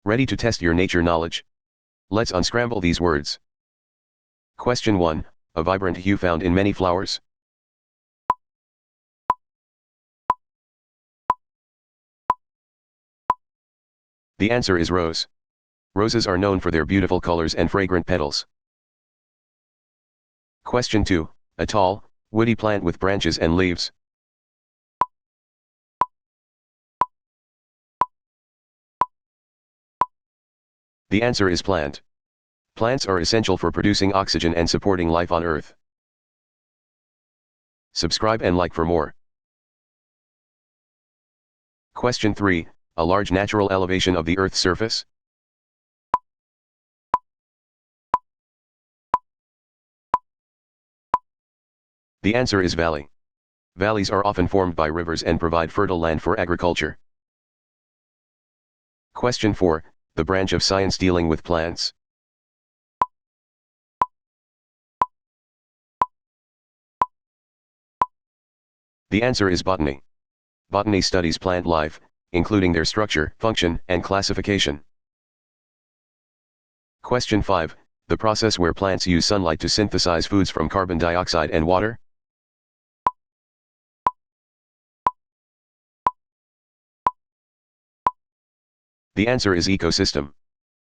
Ready to test your nature knowledge? Let's unscramble these words. Question 1. A vibrant hue found in many flowers. The answer is rose. Roses are known for their beautiful colors and fragrant petals. Question 2. A tall, woody plant with branches and leaves. The answer is plant. Plants are essential for producing oxygen and supporting life on Earth. Subscribe and like for more. Question 3. A large natural elevation of the Earth's surface. The answer is valley. Valleys are often formed by rivers and provide fertile land for agriculture. Question 4. The branch of science dealing with plants. The answer is botany. Botany studies plant life, including their structure, function, and classification. Question 5. The process where plants use sunlight to synthesize foods from carbon dioxide and water. The answer is ecosystem.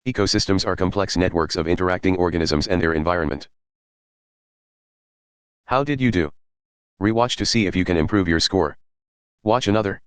Ecosystems are complex networks of interacting organisms and their environment. How did you do? Rewatch to see if you can improve your score. Watch another.